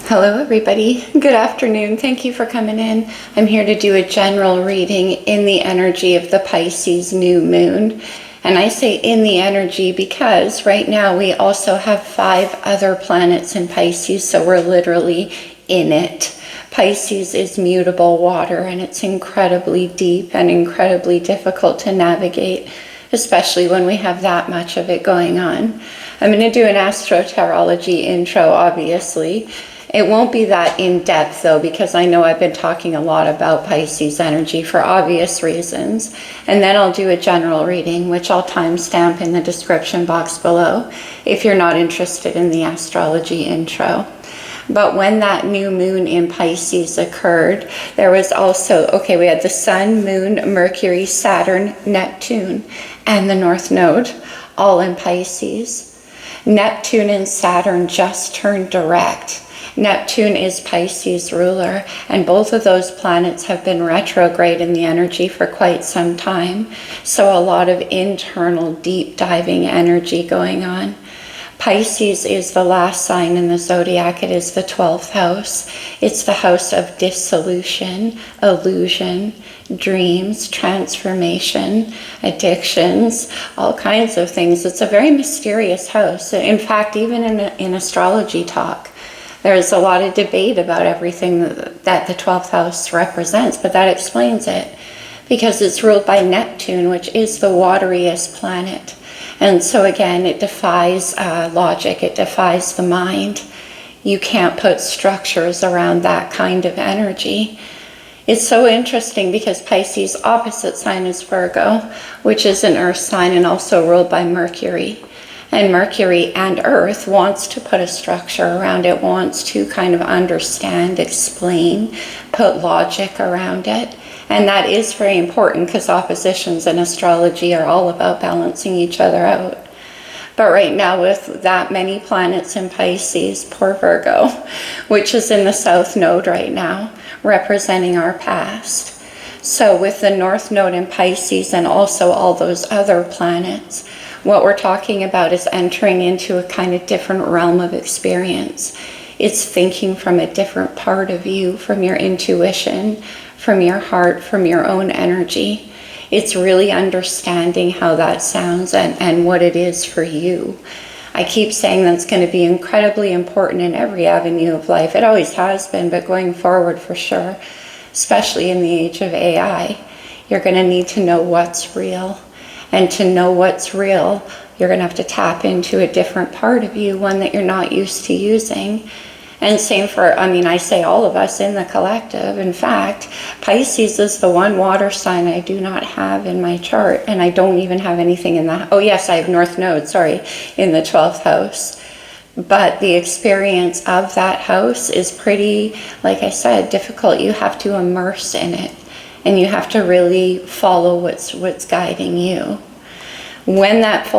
Hello everybody, good afternoon. Thank you for coming in. I'm here to do a general reading in the energy of the Pisces new moon. And I say in the energy because right now we also have 5 other planets in Pisces, so we're literally in it. Pisces is mutable water and it's incredibly deep and incredibly difficult to navigate, especially when we have that much of it going on. I'm going to do an AstroTarology intro, obviously. It won't be that in-depth though, because I know I've been talking a lot about Pisces energy for obvious reasons. And then I'll do a general reading, which I'll timestamp in the description box below if you're not interested in the astrology intro. But when that new moon in Pisces occurred, there was also, we had the Sun, Moon, Mercury, Saturn, Neptune, and the North Node, all in Pisces. Neptune and Saturn just turned direct. Neptune is Pisces ruler, and both of those planets have been retrograde in the energy for quite some time. So a lot of internal deep diving energy going on. Pisces is the last sign in the zodiac. It is the 12th house. It's the house of dissolution, illusion, dreams, transformation, addictions, all kinds of things. It's a very mysterious house. In fact, even in astrology talk, there's a lot of debate about everything that the 12th house represents, but that explains it because it's ruled by Neptune, which is the wateriest planet. And so again, it defies logic, it defies the mind. You can't put structures around that kind of energy. It's so interesting because Pisces' opposite sign is Virgo, which is an earth sign and also ruled by Mercury. And Mercury and Earth wants to put a structure around it, wants to kind of understand, explain, put logic around it. And that is very important because oppositions in astrology are all about balancing each other out. But right now with that many planets in Pisces, poor Virgo, which is in the South Node right now, representing our past. So with the North Node in Pisces and also all those other planets, what we're talking about is entering into a kind of different realm of experience. It's thinking from a different part of you, from your intuition, from your heart, from your own energy. It's really understanding how that sounds and what it is for you. I keep saying that's going to be incredibly important in every avenue of life. It always has been, but going forward for sure, especially in the age of AI, you're going to need to know what's real. And to know what's real, you're going to have to tap into a different part of you, one that you're not used to using. And same for, I say all of us in the collective. In fact, Pisces is the one water sign I do not have in my chart. And I don't even have anything in that. Oh yes, I have North Node, in the 12th house. But the experience of that house is pretty, like I said, difficult. You have to immerse in it. And you have to really follow what's guiding you. When that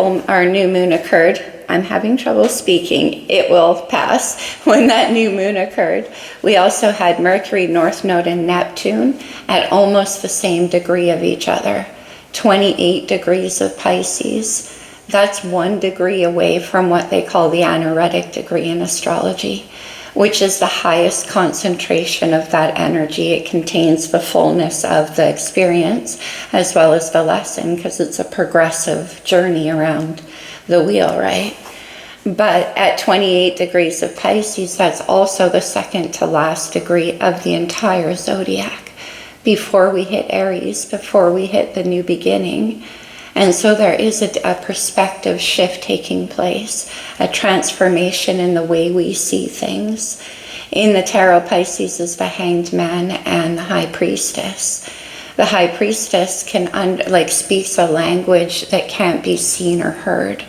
new moon occurred, I'm having trouble speaking, it will pass. When that new moon occurred, we also had Mercury, North Node, and Neptune at almost the same degree of each other. 28 degrees of Pisces. That's 1 degree away from what they call the anaretic degree in astrology, which is the highest concentration of that energy. It contains the fullness of the experience as well as the lesson because it's a progressive journey around the wheel, right? But at 28 degrees of Pisces, that's also the second to last degree of the entire zodiac before we hit Aries, before we hit the new beginning. And so there is a perspective shift taking place, a transformation in the way we see things. In the tarot, Pisces is the Hanged Man and the High Priestess. The High Priestess speaks a language that can't be seen or heard.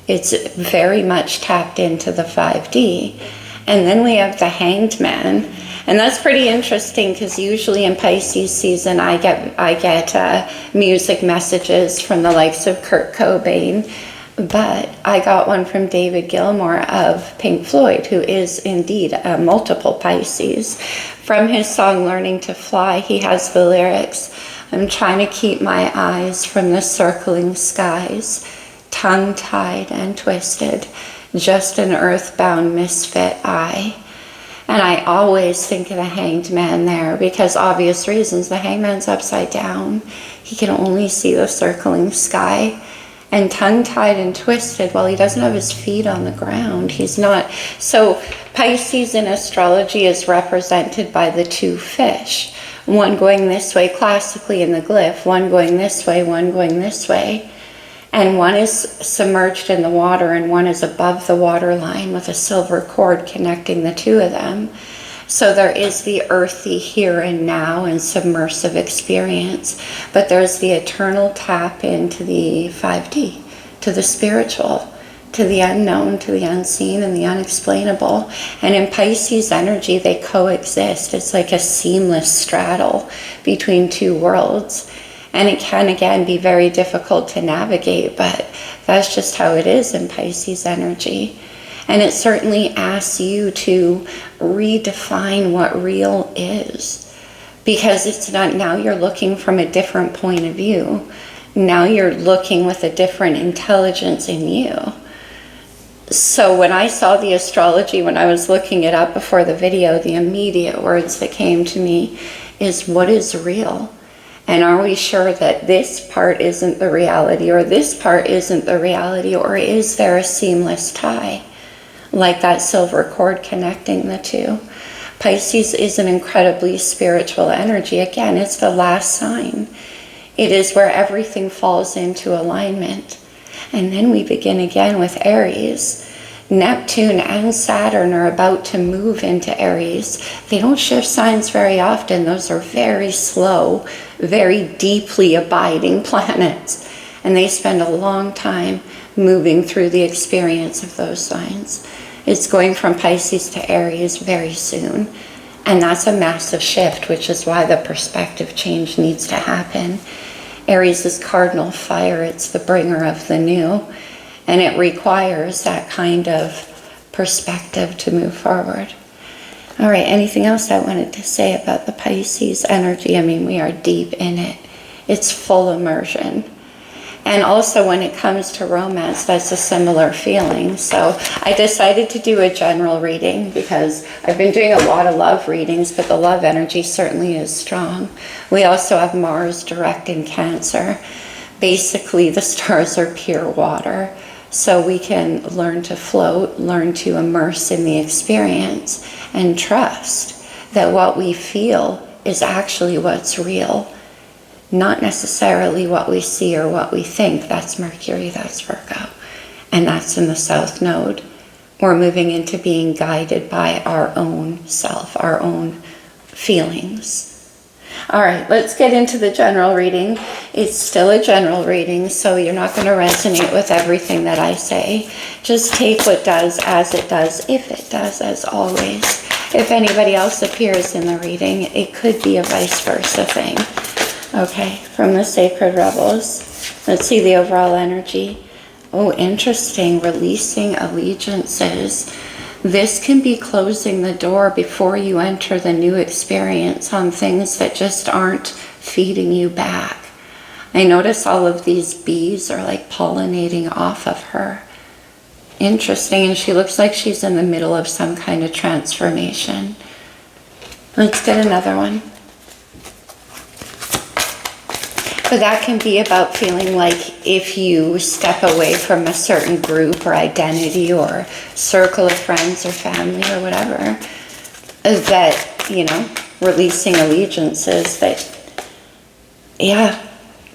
It's very much tapped into the 5D. And then we have the Hanged Man. And that's pretty interesting because usually in Pisces season I get music messages from the likes of Kurt Cobain, but I got one from David Gilmour of Pink Floyd, who is indeed a multiple Pisces. From his song Learning to Fly, he has the lyrics, "I'm trying to keep my eyes from the circling skies, tongue-tied and twisted, just an earthbound misfit I." And I always think of the Hanged Man there because obvious reasons. The Hanged Man's upside down. He can only see the circling sky. And tongue-tied and twisted, well, he doesn't have his feet on the ground. He's not. So Pisces in astrology is represented by the two fish. One going this way, classically in the glyph. One going this way, one going this way. And one is submerged in the water and one is above the water line with a silver cord connecting the two of them. So there is the earthy here and now and submersive experience, but there's the eternal tap into the 5D, to the spiritual, to the unknown, to the unseen and the unexplainable. And in Pisces energy, they coexist. It's like a seamless straddle between two worlds. And it can, again, be very difficult to navigate, but that's just how it is in Pisces energy. And it certainly asks you to redefine what real is. Because it's not, now you're looking from a different point of view. Now you're looking with a different intelligence in you. So when I saw the astrology, when I was looking it up before the video, the immediate words that came to me is, what is real? And are we sure that this part isn't the reality, or this part isn't the reality, or is there a seamless tie? Like that silver cord connecting the two. Pisces is an incredibly spiritual energy. Again, it's the last sign. It is where everything falls into alignment. And then we begin again with Aries. Neptune and Saturn are about to move into Aries. They don't shift signs very often. Those are very slow, very deeply abiding planets. And they spend a long time moving through the experience of those signs. It's going from Pisces to Aries very soon. And that's a massive shift, which is why the perspective change needs to happen. Aries is cardinal fire. It's the bringer of the new. And it requires that kind of perspective to move forward. All right, anything else I wanted to say about the Pisces energy? I mean, we are deep in it. It's full immersion. And also when it comes to romance, that's a similar feeling. So I decided to do a general reading because I've been doing a lot of love readings, but the love energy certainly is strong. We also have Mars direct in Cancer. Basically, the stars are pure water. So we can learn to float, learn to immerse in the experience, and trust that what we feel is actually what's real. Not necessarily what we see or what we think. That's Mercury, that's Virgo. And that's in the South Node. We're moving into being guided by our own self, our own feelings. All right, let's get into the general reading. It's still a general reading, so you're not going to resonate with everything that I say. Just take what does as it does, if it does, as always. If anybody else appears in the reading, it could be a vice versa thing. Okay, from the Sacred Rebels. Let's see the overall energy. Oh, interesting. Releasing allegiances. This can be closing the door before you enter the new experience on things that just aren't feeding you back. I notice all of these bees are like pollinating off of her. Interesting, and she looks like she's in the middle of some kind of transformation. Let's get another one. But that can be about feeling like if you step away from a certain group or identity or circle of friends or family or whatever, that, you know, releasing allegiances, that, yeah,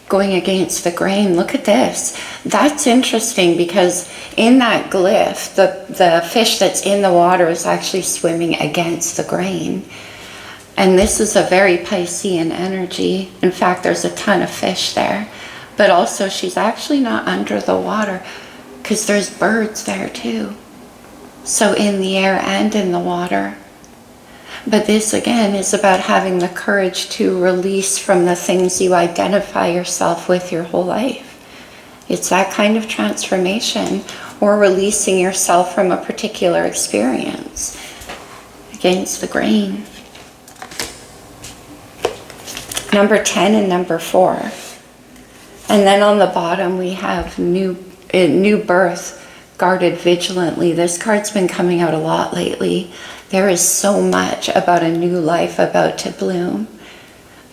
going against the grain. Look at this. That's interesting because in that glyph, the fish that's in the water is actually swimming against the grain. And this is a very Piscean energy. In fact, there's a ton of fish there. But also, she's actually not under the water because there's birds there too. So in the air and in the water. But this, again, is about having the courage to release from the things you identify yourself with your whole life. It's that kind of transformation, or releasing yourself from a particular experience against the grain. Number 10 and number 4. And then on the bottom we have new birth, guarded vigilantly. This card's been coming out a lot lately. There is so much about a new life about to bloom.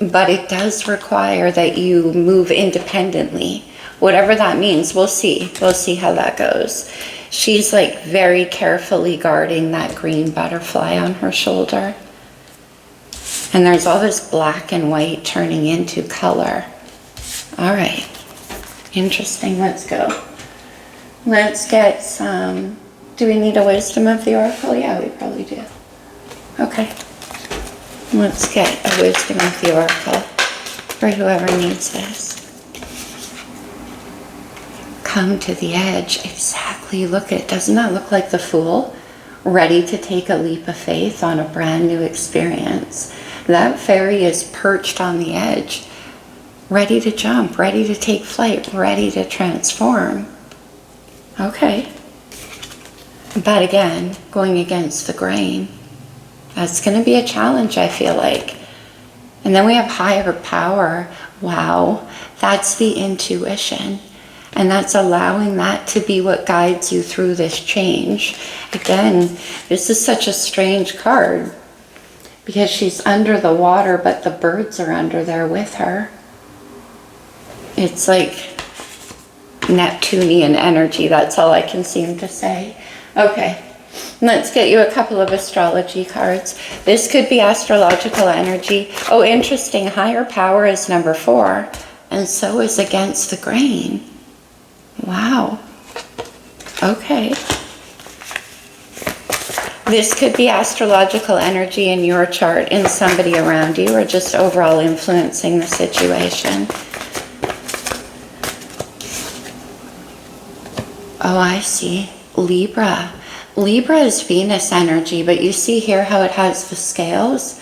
But it does require that you move independently. Whatever that means, we'll see. We'll see how that goes. She's like very carefully guarding that green butterfly on her shoulder. And there's all this black and white turning into color. All right. Interesting. Let's go. Let's get some... Do we need a wisdom of the oracle? Yeah, we probably do. Okay. Let's get a wisdom of the oracle for whoever needs this. Come to the edge. Exactly. Look at, doesn't that look like the Fool? Ready to take a leap of faith on a brand new experience. That fairy is perched on the edge, ready to jump, ready to take flight, ready to transform. Okay. But again, going against the grain. That's going to be a challenge, I feel like. And then we have higher power. Wow. That's the intuition. And that's allowing that to be what guides you through this change. Again, this is such a strange card because she's under the water, but the birds are under there with her. It's like Neptunian energy. That's all I can seem to say. Okay. Let's get you a couple of astrology cards. This could be astrological energy. Oh, interesting. Higher power is number 4. And so is against the grain. Wow. Okay. This could be astrological energy in your chart, in somebody around you, or just overall influencing the situation. Oh, I see. Libra. Libra is Venus energy, but you see here how it has the scales?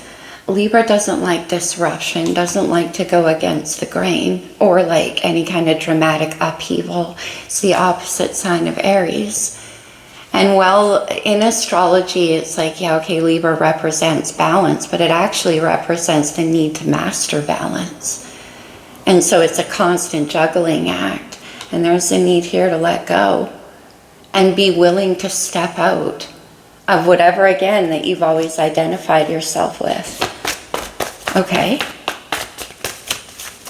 Libra doesn't like disruption, doesn't like to go against the grain or like any kind of dramatic upheaval. It's the opposite sign of Aries. And well, in astrology, it's like, yeah, okay, Libra represents balance, but it actually represents the need to master balance. And so it's a constant juggling act. And there's a need here to let go and be willing to step out of whatever, again, that you've always identified yourself with. Okay.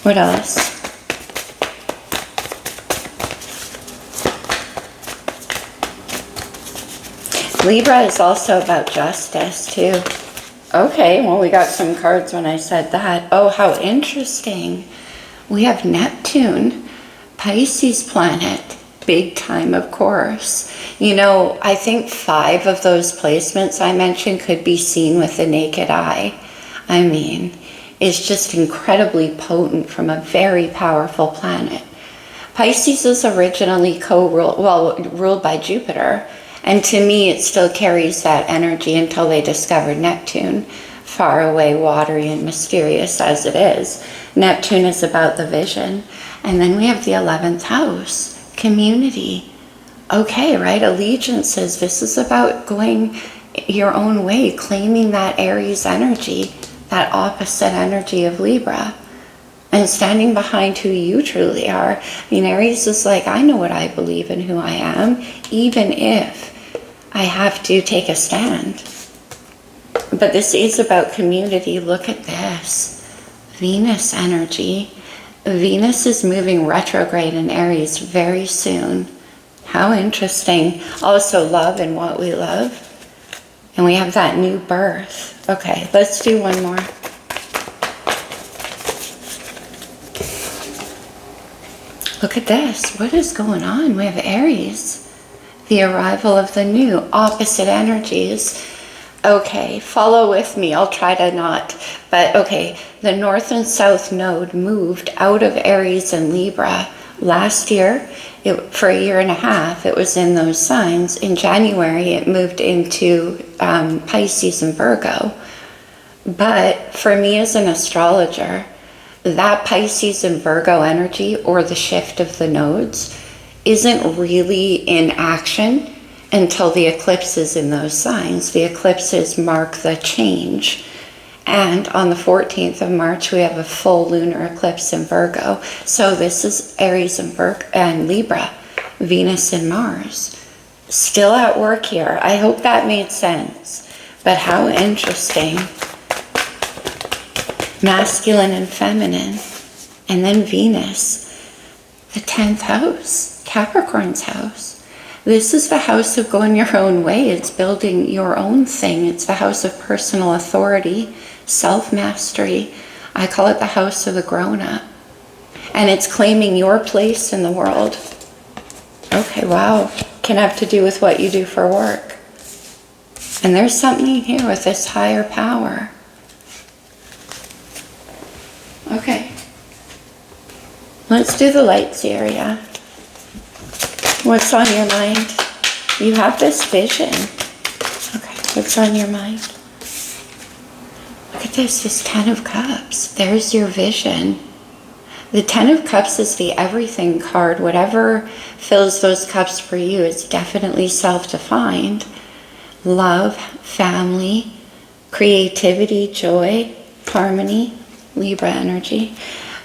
What else? Libra is also about justice, too. Okay, well, we got some cards when I said that. Oh, how interesting. We have Neptune, Pisces planet. Big time, of course. You know, I think 5 of those placements I mentioned could be seen with the naked eye. I mean, it's just incredibly potent from a very powerful planet. Pisces is originally ruled by Jupiter, and to me it still carries that energy until they discovered Neptune. Far away, watery, and mysterious as it is. Neptune is about the vision. And then we have the 11th house. Community. Okay, right? Allegiances. This is about going your own way, claiming that Aries energy, that opposite energy of Libra, and standing behind who you truly are. I mean, Aries is like, I know what I believe and who I am, even if I have to take a stand. But this is about community. Look at this. Venus energy. Venus is moving retrograde in Aries very soon. How interesting. Also love and what we love. And we have that new birth. Okay, let's do one more. Look at this. What is going on? We have Aries. The arrival of the new, opposite energies. Okay, follow with me. I'll try to not. But okay, the North and South node moved out of Aries and Libra last year. For a year and a half, it was in those signs. In January, it moved into Pisces and Virgo. But for me as an astrologer, that Pisces and Virgo energy, or the shift of the nodes, isn't really in action until the eclipses in those signs. The eclipses mark the change. And on the 14th of March, we have a full lunar eclipse in Virgo. So this is Aries and Libra, Venus and Mars. Still at work here. I hope that made sense. But how interesting. Masculine and feminine. And then Venus, the 10th house, Capricorn's house. This is the house of going your own way. It's building your own thing. It's the house of personal authority, self-mastery. I call it the house of the grown-up. And it's claiming your place in the world. Okay, wow. Can have to do with what you do for work. And there's something here with this higher power. Okay. Let's do the lights area. What's on your mind? You have this vision. Okay, what's on your mind? Look at this 10 of Cups. There's your vision. The 10 of Cups is the everything card. Whatever fills those cups for you is definitely self-defined. Love, family, creativity, joy, harmony, Libra energy.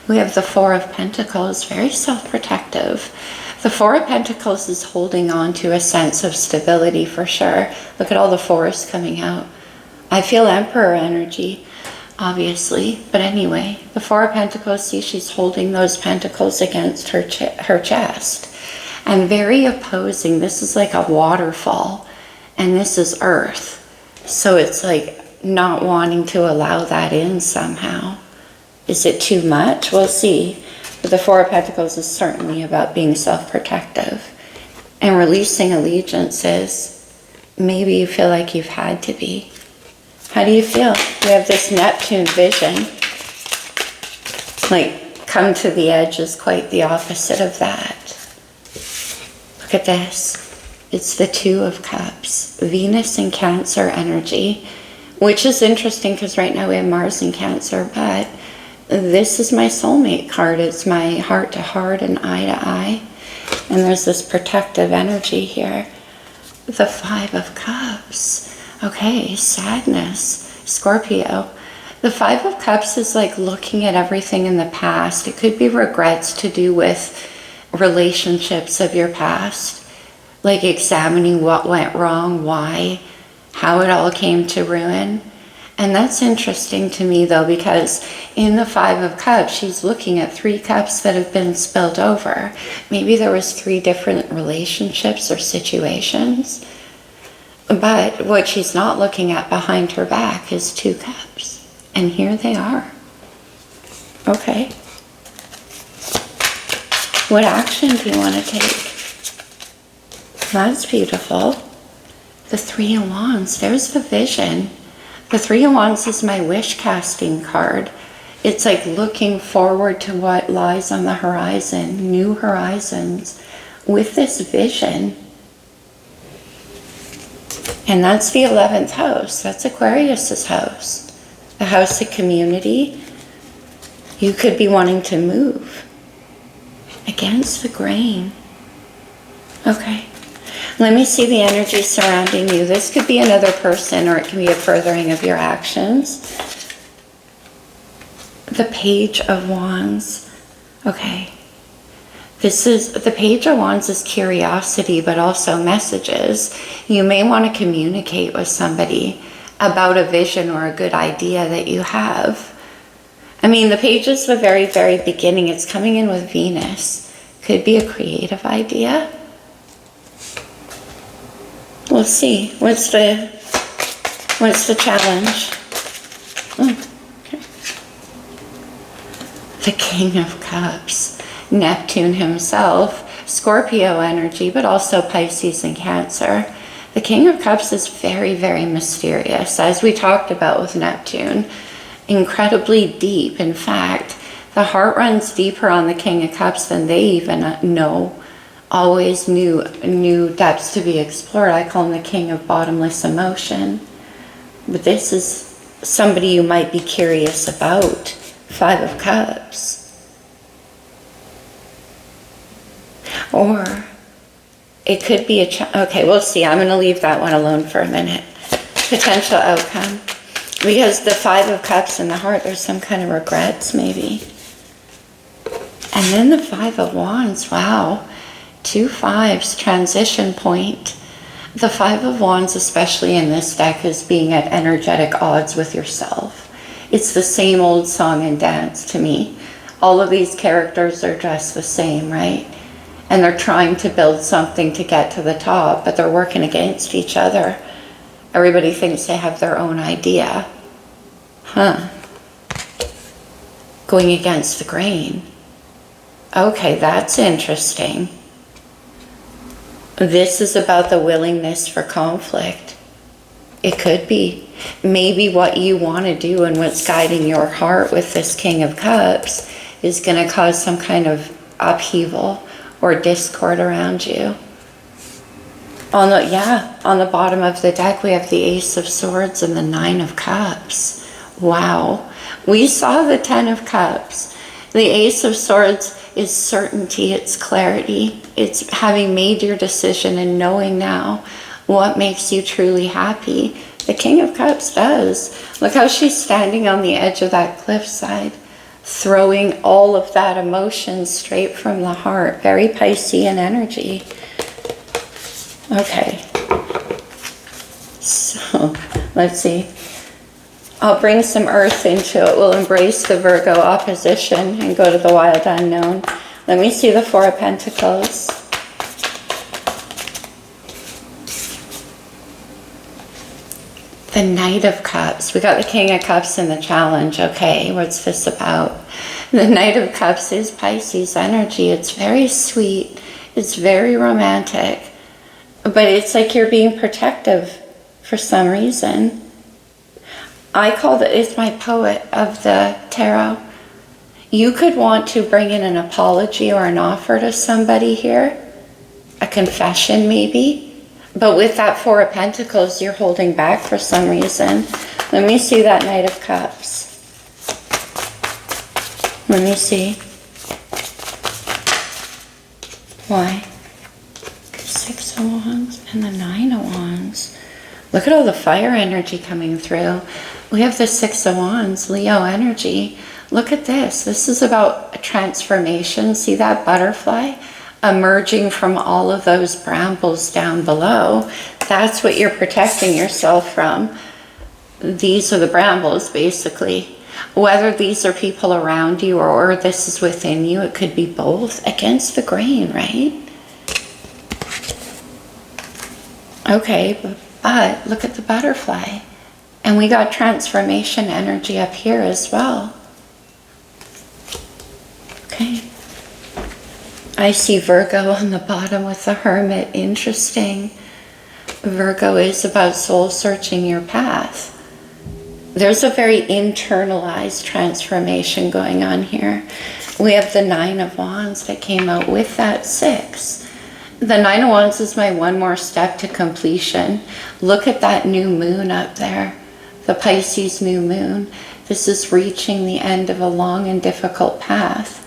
We have the 4 of Pentacles, very self-protective. The 4 of Pentacles is holding on to a sense of stability for sure. Look at all the 4s coming out. I feel Emperor energy, obviously. But anyway, the 4 of Pentacles, see, she's holding those pentacles against her chest. And very opposing. This is like a waterfall. And this is earth. So it's like not wanting to allow that in somehow. Is it too much? We'll see. But the 4 of Pentacles is certainly about being self-protective and releasing allegiances. Maybe you feel like you've had to be. How do you feel? You have this Neptune vision. Like, come to the edge is quite the opposite of that. Look at this. It's the 2 of Cups. Venus in Cancer energy, which is interesting because right now we have Mars in Cancer, but this is my soulmate card. It's my heart to heart and eye to eye. And there's this protective energy here. The 5 of Cups. Okay, sadness. Scorpio. The 5 of Cups is like looking at everything in the past. It could be regrets to do with relationships of your past. Like examining what went wrong, why, how it all came to ruin. And that's interesting to me though, because in the 5 of Cups, she's looking at 3 cups that have been spilled over. Maybe there was 3 different relationships or situations. But what she's not looking at behind her back is 2 cups. And here they are. Okay. What action do you want to take? That's beautiful. The 3 of Wands, there's the vision. The 3 of Wands is my wish casting card. It's like looking forward to what lies on the horizon, new horizons, with this vision. And that's the 11th house. That's Aquarius's house. The house of community. You could be wanting to move against the grain. Okay. Let me see the energy surrounding you. This could be another person or it can be a furthering of your actions. The Page of Wands. Okay. This is, the Page of Wands is curiosity, but also messages. You may want to communicate with somebody about a vision or a good idea that you have. I mean, the Page is the very, very beginning. It's coming in with Venus. Could be a creative idea. We'll see. What's the challenge? Okay. The King of Cups. Neptune himself. Scorpio energy, but also Pisces and Cancer. The King of Cups is very, very mysterious, as we talked about with Neptune. Incredibly deep. In fact, the heart runs deeper on the King of Cups than they even know. Always new depths to be explored. I call him the King of Bottomless Emotion. But this is somebody you might be curious about. 5 of Cups. Or it could be okay, we'll see. I'm going to leave that one alone for a minute. Potential outcome. Because the 5 of Cups in the heart, there's some kind of regrets maybe. And then the 5 of Wands, wow. 2 5s, transition point. The Five of Wands, especially in this deck, is being at energetic odds with yourself. It's the same old song and dance to me. All of these characters are dressed the same, right? And they're trying to build something to get to the top, but they're working against each other. Everybody thinks they have their own idea. Going against the grain. Okay, that's interesting. This is about the willingness for conflict. It could be. Maybe what you want to do and what's guiding your heart with this King of Cups is going to cause some kind of upheaval or discord around you. On the bottom of the deck, we have the Ace of Swords and the Nine of Cups. Wow. We saw the Ten of Cups. The Ace of Swords is certainty, it's clarity, it's having made your decision and knowing now what makes you truly happy. The King of Cups does. Look how she's standing on the edge of that cliffside, throwing all of that emotion straight from the heart. Very Piscean energy. Okay, so let's see. I'll bring some earth into it. We'll embrace the Virgo opposition and go to the wild unknown. Let me see the Four of Pentacles. The Knight of Cups. We got the King of Cups in the challenge. Okay, what's this about? The Knight of Cups is Pisces energy. It's very sweet. It's very romantic. But it's like you're being protective for some reason. I call it's my poet of the tarot. You could want to bring in an apology or an offer to somebody here, a confession maybe, but with that Four of Pentacles, you're holding back for some reason. Let me see that Knight of Cups. Let me see. Why? Six of Wands and the Nine of Wands. Look at all the fire energy coming through. We have the Six of Wands, Leo energy. Look at this. This is about a transformation. See that butterfly emerging from all of those brambles down below? That's what you're protecting yourself from. These are the brambles, basically. Whether these are people around you or this is within you, it could be both. Against the grain, right? Okay, but look at the butterfly. And we got transformation energy up here as well. Okay. I see Virgo on the bottom with the Hermit. Interesting. Virgo is about soul searching your path. There's a very internalized transformation going on here. We have the Nine of Wands that came out with that Six. The Nine of Wands is my one more step to completion. Look at that new moon up there. The Pisces new moon. This is reaching the end of a long and difficult path.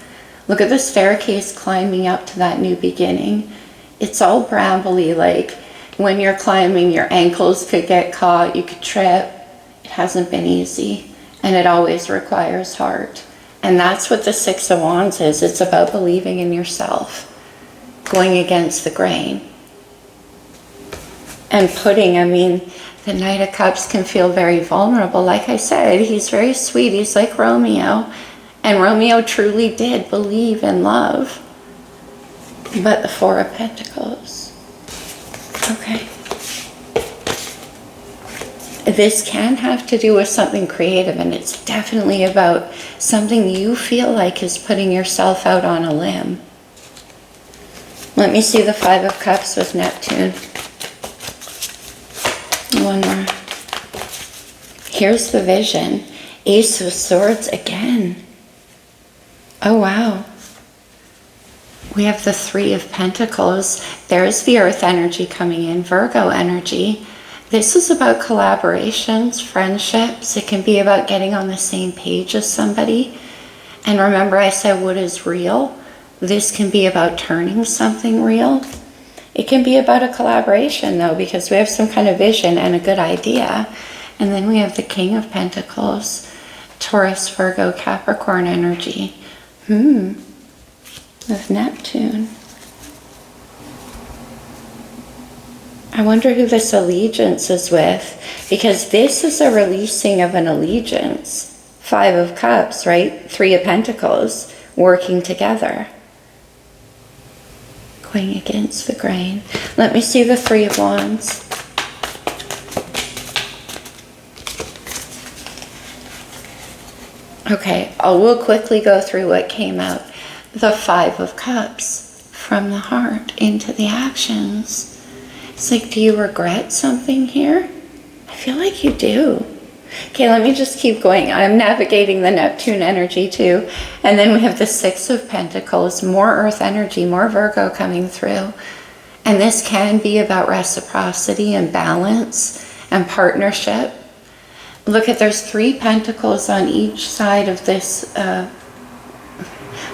Look at the staircase climbing up to that new beginning. It's all brambly, like when you're climbing, your ankles could get caught, you could trip. It hasn't been easy, and it always requires heart. And that's what the Six of Wands is. It's about believing in yourself, going against the grain. And the Knight of Cups can feel very vulnerable. Like I said, he's very sweet. He's like Romeo. And Romeo truly did believe in love. But the Four of Pentacles. Okay. This can have to do with something creative, and it's definitely about something you feel like is putting yourself out on a limb. Let me see the Five of Cups with Neptune. One more. Here's the vision. Ace of Swords again. Oh, wow. We have the Three of Pentacles. There's the Earth energy coming in, Virgo energy. This is about collaborations, friendships. It can be about getting on the same page as somebody. And remember I said what is real? This can be about turning something real. It can be about a collaboration though, because we have some kind of vision and a good idea. And then we have the King of Pentacles, Taurus, Virgo, Capricorn energy. With Neptune. I wonder who this allegiance is with, because this is a releasing of an allegiance. 5 of Cups, right? 3 of Pentacles working together. Going against the grain. Let me see the 3 of Wands. Okay, we'll quickly go through what came out. The 5 of Cups, from the heart into the actions. It's like, do you regret something here? I feel like you do. Okay, let me just keep going. I'm navigating the Neptune energy too. And then we have the 6 of Pentacles, more earth energy, more Virgo coming through. And this can be about reciprocity and balance and partnership. Look at, there's 3 pentacles on each side of this,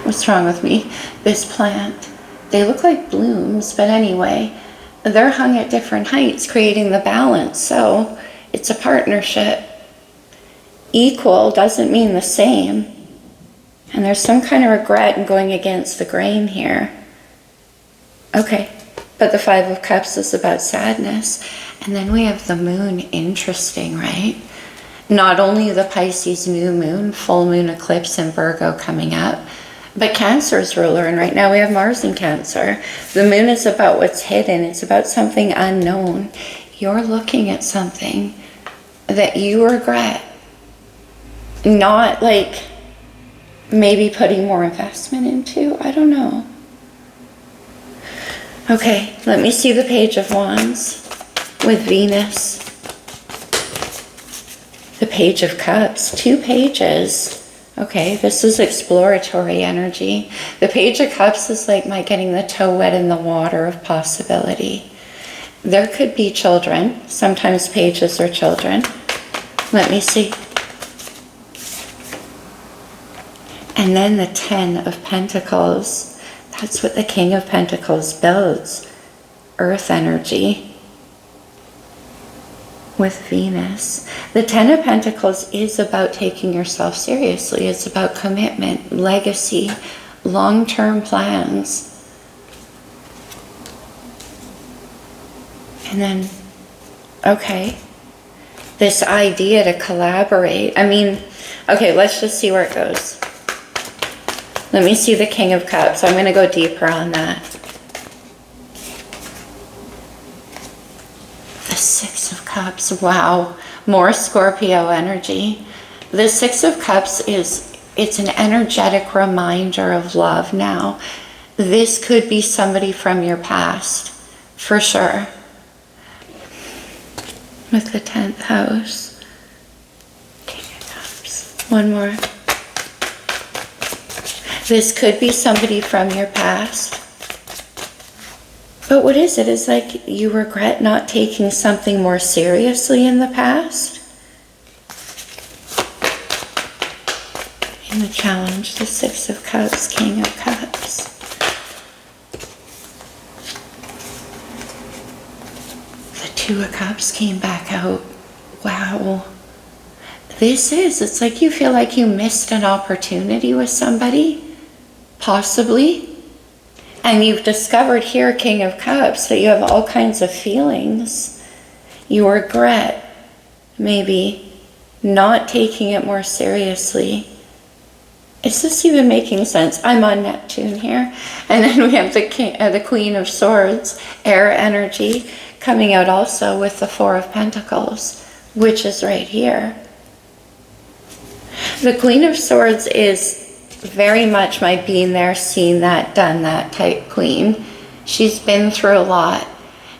what's wrong with me? This plant. They look like blooms, but anyway, they're hung at different heights, creating the balance. So it's a partnership. Equal doesn't mean the same. And there's some kind of regret in going against the grain here. Okay, but the 5 of Cups is about sadness. And then we have the moon. Interesting, right? Not only the Pisces new moon, full moon eclipse in Virgo coming up, but Cancer's ruler, and right now we have Mars in Cancer. The moon is about what's hidden. It's about something unknown. You're looking at something that you regret. Not like maybe putting more investment into. I don't know. Okay, let me see the Page of Wands with Venus. The Page of Cups, 2 pages. Okay, this is exploratory energy. The Page of Cups is like my getting the toe wet in the water of possibility. There could be children. Sometimes pages are children. Let me see. And then the 10 of Pentacles. That's what the King of Pentacles builds. Earth energy. With Venus. The 10 of Pentacles is about taking yourself seriously. It's about commitment, legacy, long-term plans. And then, okay, this idea to collaborate. I mean, okay, let's just see where it goes. Let me see the King of Cups. I'm going to go deeper on that. The 6 of Cups, wow, more Scorpio energy. The 6 of Cups it's an energetic reminder of love now. This could be somebody from your past, for sure. With the 10th house. King of Cups. One more. This could be somebody from your past. But what is it? It's like you regret not taking something more seriously in the past. In the challenge, the 6 of Cups, King of Cups. The 2 of Cups came back out. Wow. It's like you feel like you missed an opportunity with somebody, possibly. And you've discovered here, King of Cups, that you have all kinds of feelings. You regret maybe not taking it more seriously. Is this even making sense? I'm on Neptune here. And then we have the Queen of Swords, air energy, coming out also with the 4 of Pentacles, which is right here. The Queen of Swords is very much my being there, seen that, done that type queen. She's been through a lot.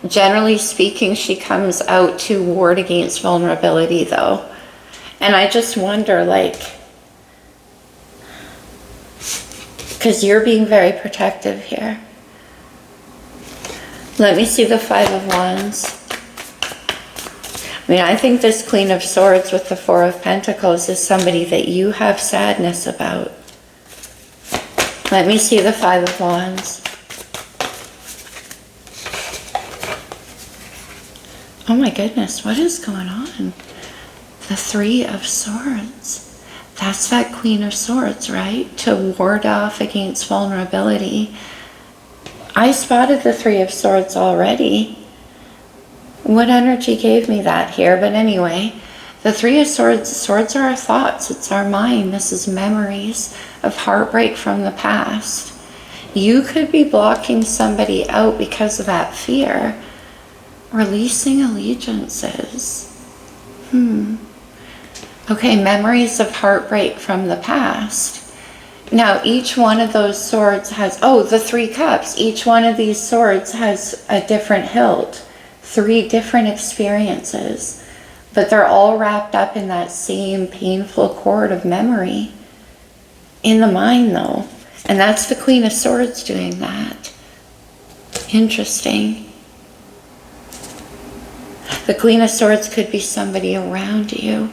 Generally speaking, she comes out to ward against vulnerability though. And I just wonder, like, because you're being very protective here. Let me see the 5 of Wands. I mean, I think this Queen of Swords with the 4 of Pentacles is somebody that you have sadness about. Let me see the 5 of Wands. Oh my goodness, what is going on? The 3 of Swords. That's that Queen of Swords, right? To ward off against vulnerability. I spotted the 3 of Swords already. what energy gave me that here? But anyway, the Three of Swords, swords are our thoughts. It's our mind. This is memories of heartbreak from the past. You could be blocking somebody out because of that fear. Releasing allegiances. Okay, memories of heartbreak from the past. Now, each one of those swords has, the 3 cups. Each one of these swords has a different hilt. 3 different experiences. But they're all wrapped up in that same painful cord of memory. In the mind, though. And that's the Queen of Swords doing that. Interesting. The Queen of Swords could be somebody around you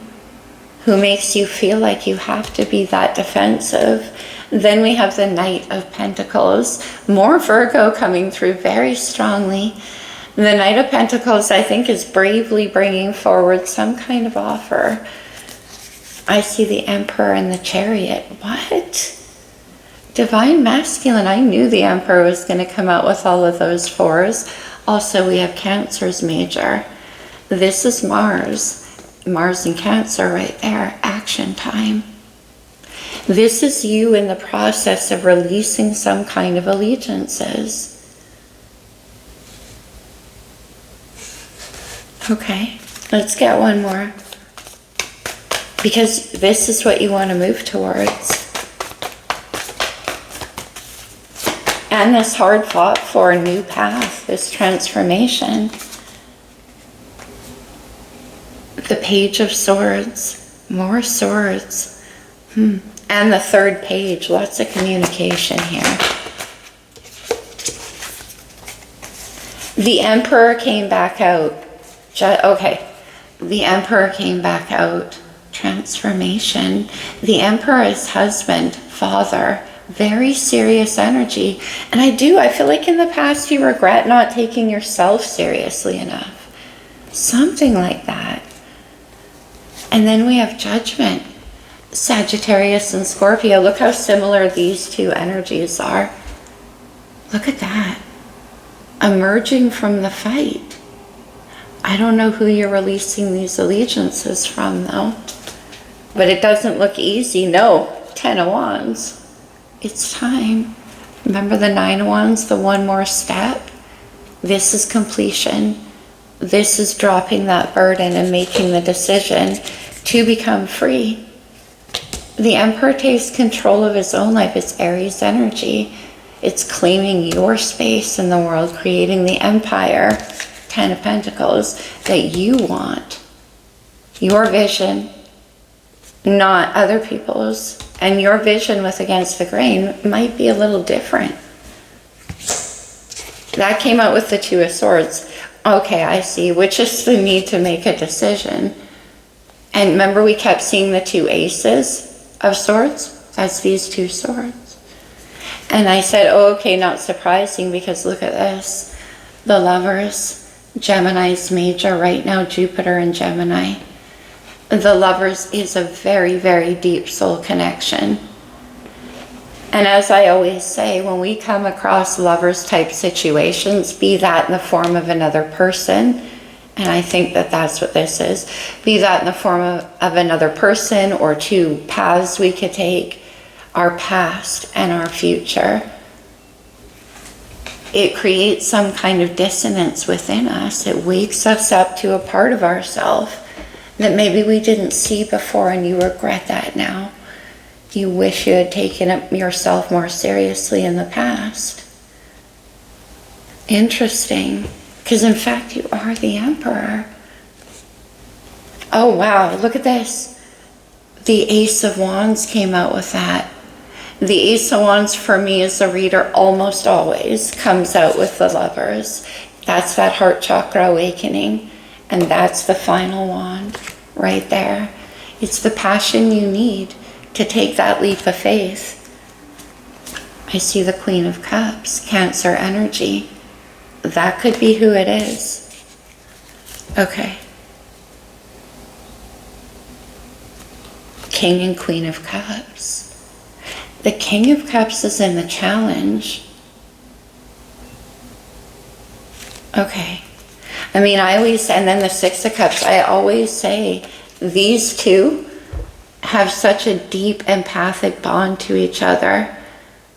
who makes you feel like you have to be that defensive. Then we have the Knight of Pentacles. More Virgo coming through very strongly. The Knight of Pentacles, I think, is bravely bringing forward some kind of offer. I see the Emperor and the Chariot. What? Divine Masculine. I knew the Emperor was going to come out with all of those 4s. Also, we have Cancer's Major. This is Mars. Mars and Cancer right there. Action time. This is you in the process of releasing some kind of allegiances. Okay, let's get one more. Because this is what you want to move towards. And this hard fought for a new path, this transformation. The Page of Swords, more swords. And the 3rd page, lots of communication here. The Emperor came back out. Okay, the Emperor came back out. Transformation. The Emperor is husband, father, very serious energy. And I feel like in the past you regret not taking yourself seriously enough. Something like that. And then we have Judgment. Sagittarius and Scorpio. Look how similar these 2 energies are. Look at that. Emerging from the fight. I don't know who you're releasing these allegiances from, though. But it doesn't look easy. No. 10 of Wands. It's time. Remember the 9 of Wands? The one more step? This is completion. This is dropping that burden and making the decision to become free. The Emperor takes control of his own life. It's Aries energy. It's claiming your space in the world, creating the empire, 10 of Pentacles, that you want. Your vision, not other people's. And your vision with Against the Grain might be a little different. That came out with the 2 of Swords. Okay, I see, which is the need to make a decision. And remember we kept seeing the 2 aces of swords? That's these 2 swords. And I said, okay, not surprising, because look at this. The Lovers, Gemini's major right now, Jupiter and Gemini. The Lovers is a very, very deep soul connection. And as I always say, when we come across Lovers type situations, be that in the form of another person, and I think that that's what this is, be that in the form of another person or 2 paths we could take, our past and our future. It creates some kind of dissonance within us. It wakes us up to a part of ourselves that maybe we didn't see before, and you regret that now. You wish you had taken yourself more seriously in the past. Interesting. Because in fact, you are the Emperor. Oh, wow. Look at this. The Ace of Wands came out with that. The Ace of Wands for me as a reader almost always comes out with the Lovers. That's that heart chakra awakening. And that's the final wand right there. It's the passion you need to take that leap of faith. I see the Queen of Cups, Cancer energy. That could be who it is. Okay. King and Queen of Cups. The King of Cups is in the challenge. Okay. I mean, and then the Six of Cups, I always say these two have such a deep empathic bond to each other.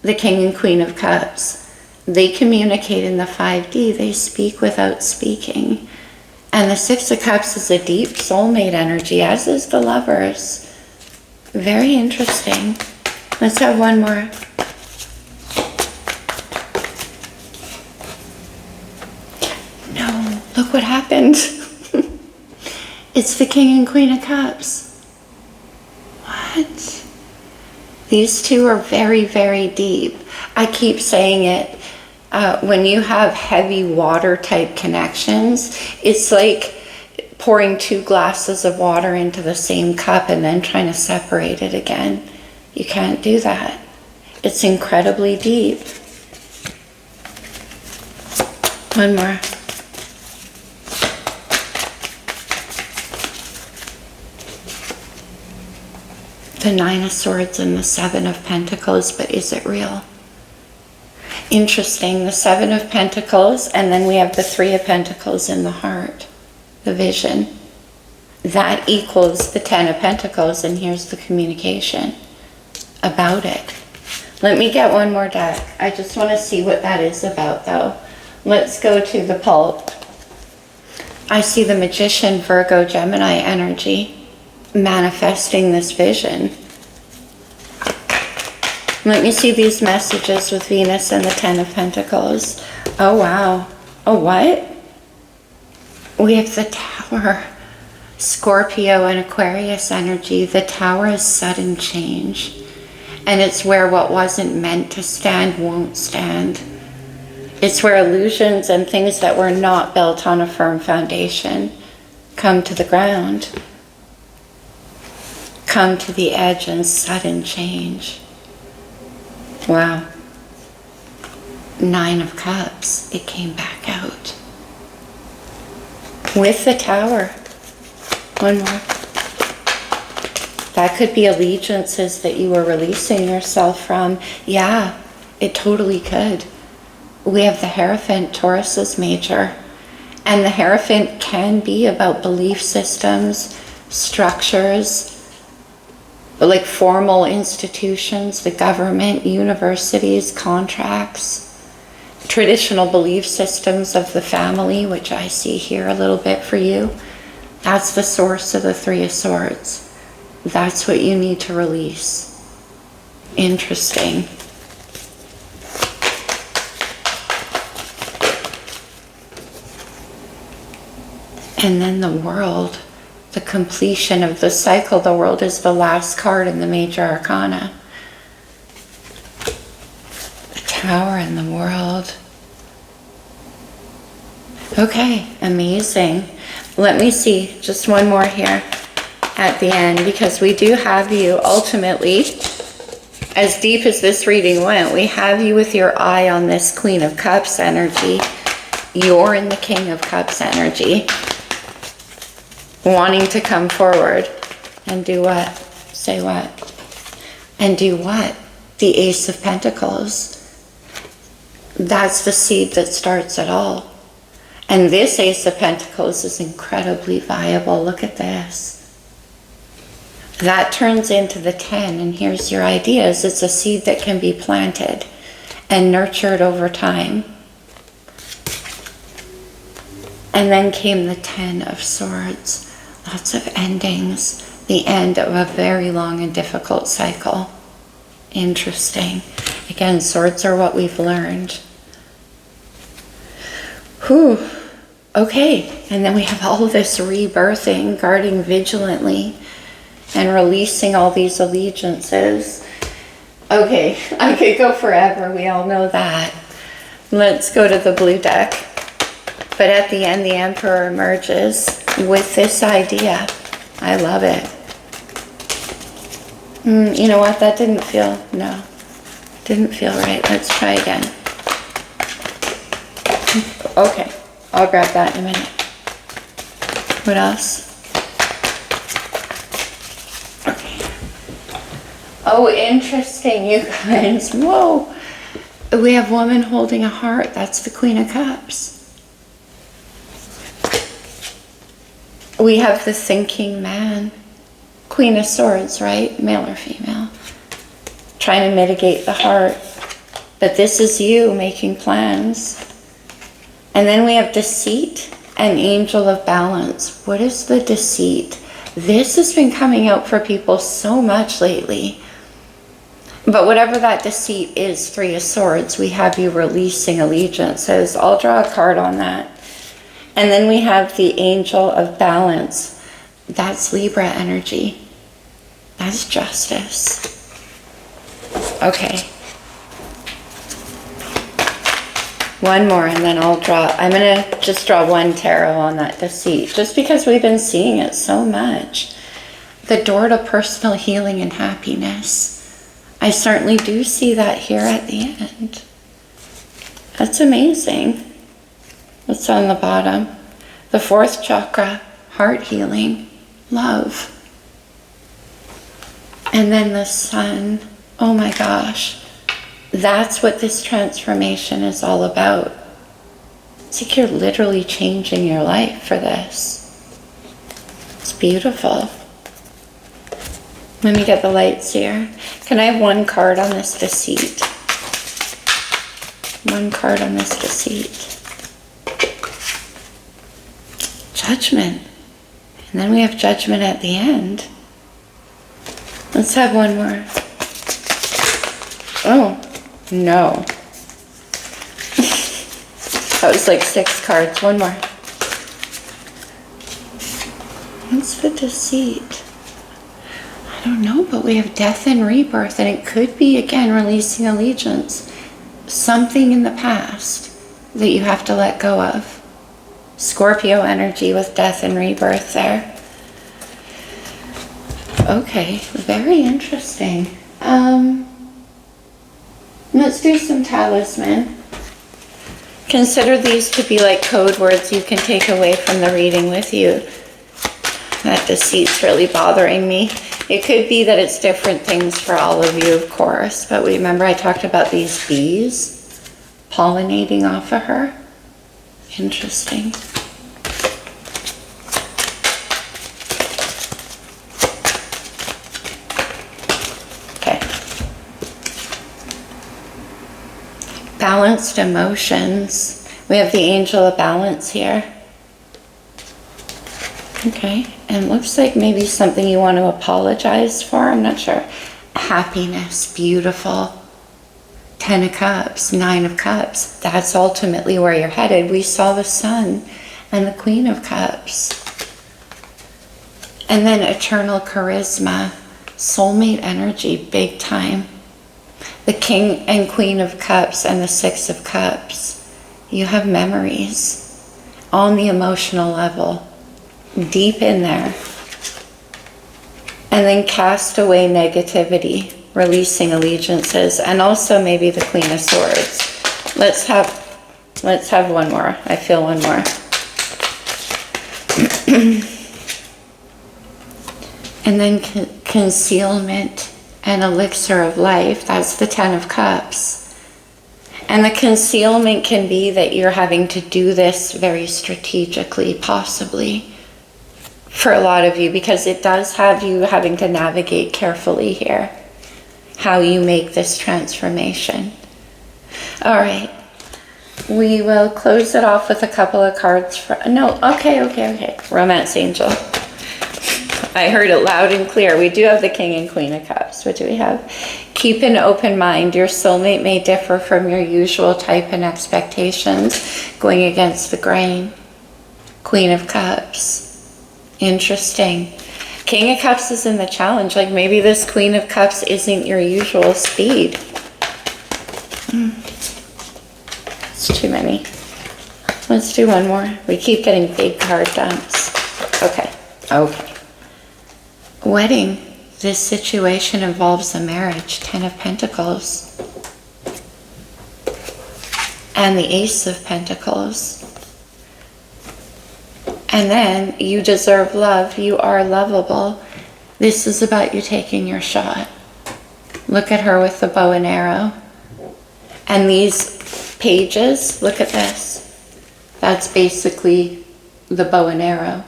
The King and Queen of Cups. They communicate in the 5D. They speak without speaking. And the Six of Cups is a deep soulmate energy, as is the Lovers. Very interesting. Let's have one more. No, look what happened. It's the King and Queen of Cups. What? These two are very, very deep. I keep saying it. When you have heavy water type connections, it's like pouring 2 glasses of water into the same cup and then trying to separate it again. You can't do that. It's incredibly deep. One more. The Nine of Swords and the Seven of Pentacles, but is it real? Interesting, the Seven of Pentacles, and then we have the Three of Pentacles in the heart, the vision. That equals the Ten of Pentacles, and here's the communication about it. Let me get one more deck. I just want to see what that is about, though. Let's go to the pulp. I see the Magician, Virgo, Gemini energy manifesting this vision. Let me see these messages with Venus and the Ten of Pentacles. Oh, wow. Oh, what? We have the Tower. Scorpio and Aquarius energy. The Tower is sudden change. And it's where what wasn't meant to stand won't stand. It's where illusions and things that were not built on a firm foundation come to the ground. Come to the edge and sudden change. Wow. Nine of Cups. It came back out. With the Tower. One more. That could be allegiances that you were releasing yourself from. Yeah, it totally could. We have the Hierophant, Taurus is major. And the Hierophant can be about belief systems, structures, like formal institutions, the government, universities, contracts, traditional belief systems of the family, which I see here a little bit for you. That's the source of the Three of Swords. That's what you need to release. Interesting. And then the World. The completion of the cycle. The World is the last card in the major arcana. The Tower and the World. Okay, amazing. Let me see just one more here at the end, because we do have you ultimately, as deep as this reading went, we have you with your eye on this Queen of Cups energy. You're in the King of Cups energy. Wanting to come forward and do what? Say what? And do what? The Ace of Pentacles. That's the seed that starts it all. And this Ace of Pentacles is incredibly viable. Look at this. That turns into the 10, and here's your ideas. It's a seed that can be planted and nurtured over time. And then came the 10 of Swords. Lots of endings. The end of a very long and difficult cycle. Interesting. Again, swords are what we've learned. Whew. Okay. And then we have all of this rebirthing, guarding vigilantly, and releasing all these allegiances. Okay. I could go forever. We all know that. Let's go to the blue deck. But at the end, the Emperor emerges with this idea. I love it. You know what? That didn't feel right. Let's try again. Okay. I'll grab that in a minute. What else? Okay. Oh, interesting, you guys. Whoa. We have woman holding a heart. That's the Queen of Cups. We have the thinking man. Queen of Swords, right? Male or female. Trying to mitigate the heart. But this is you making plans. And then we have deceit and angel of balance. What is the deceit? This has been coming out for people so much lately. But whatever that deceit is, Three of Swords, we have you releasing allegiances. I'll draw a card on that. And then we have the angel of balance. That's Libra energy. That's justice. Okay. One more and then I'll draw. I'm going to just draw one tarot on that deceit, just because we've been seeing it so much. The door to personal healing and happiness. I certainly do see that here at the end. That's amazing. What's on the bottom? The fourth chakra, heart healing, love. And then the sun. Oh my gosh. That's what this transformation is all about. It's like you're literally changing your life for this. It's beautiful. Let me get the lights here. Can I have one card on this deceit? One card on this deceit. Judgment. And then we have judgment at the end. Let's have one more. Oh, no. That was like 6 cards. One more. What's the deceit? I don't know, but we have death and rebirth, and it could be, again, releasing allegiance. Something in the past that you have to let go of. Scorpio energy with death and rebirth there. Okay, very interesting. Let's do some talisman. Consider these to be like code words you can take away from the reading with you. That deceit's really bothering me. It could be that it's different things for all of you, of course, but remember I talked about these bees pollinating off of her. Interesting. Okay. Balanced emotions. We have the angel of balance here. Okay, and looks like maybe something you want to apologize for. I'm not sure. Happiness, beautiful. 10 of Cups, 9 of Cups. That's ultimately where you're headed. We saw the Sun and the Queen of Cups. And then eternal charisma, soulmate energy, big time. The King and Queen of Cups and the 6 of Cups. You have memories on the emotional level. Deep in there. And then cast away negativity, releasing allegiances, and also maybe the Queen of Swords. Let's have one more. I feel one more. And then concealment and elixir of life. That's the 10 of Cups. And the concealment can be that you're having to do this very strategically, possibly, for a lot of you, because it does have you having to navigate carefully here how you make this transformation. All right, we will close it off with a couple of cards for okay. Romance angel. I heard it loud and clear. We do have the King and Queen of Cups. What do we have? Keep an open mind. Your soulmate may differ from your usual type and expectations, going against the grain. Queen of Cups. Interesting. King of Cups is in the challenge. Like maybe this Queen of Cups isn't your usual speed. It's too many. Let's do one more. We keep getting big card dumps. Okay. Wedding. This situation involves a marriage. 10 of Pentacles. And the Ace of Pentacles. And then you deserve love. You are lovable. This is about you taking your shot. Look at her with the bow and arrow. And these pages, look at this. That's basically the bow and arrow.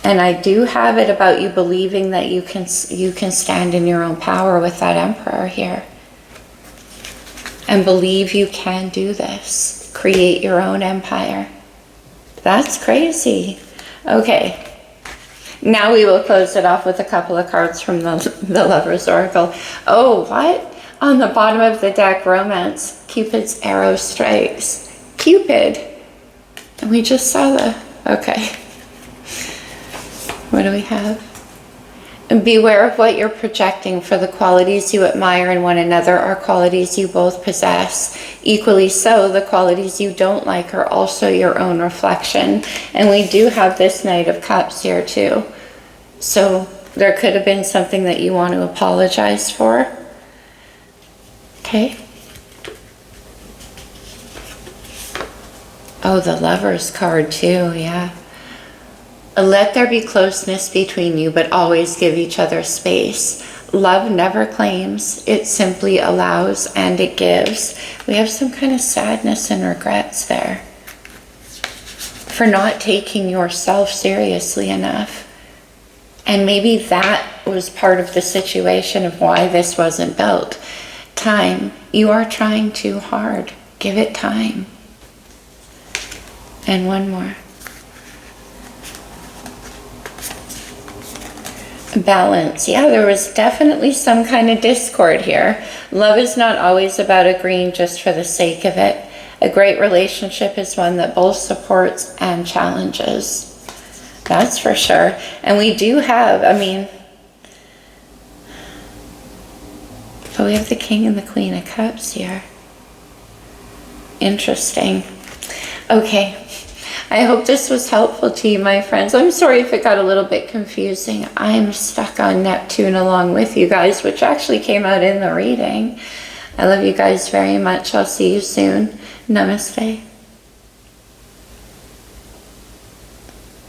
And I do have it about you believing that you can stand in your own power with that Emperor here. And believe you can do this. Create your own empire. That's crazy. Okay. Now we will close it off with a couple of cards from the Lover's Oracle. Oh, what? On the bottom of the deck, romance. Cupid's arrow strikes. Cupid. And we just saw the... Okay. What do we have? And beware of what you're projecting, for the qualities you admire in one another are qualities you both possess. Equally so, the qualities you don't like are also your own reflection. And we do have this Knight of Cups here too. So there could have been something that you want to apologize for. Okay. Oh, the Lover's card too, yeah. Let there be closeness between you, but always give each other space. Love never claims, it simply allows and it gives. We have some kind of sadness and regrets there for not taking yourself seriously enough. And maybe that was part of the situation of why this wasn't built. Time. You are trying too hard. Give it time. And one more. Balance. Yeah, there was definitely some kind of discord here. Love is not always about agreeing just for the sake of it. A great relationship is one that both supports and challenges. That's for sure. And we do have, I mean, but we have the King and the Queen of Cups here. Interesting. Okay. I hope this was helpful to you, my friends. I'm sorry if it got a little bit confusing. I'm stuck on Neptune along with you guys, which actually came out in the reading. I love you guys very much. I'll see you soon. Namaste.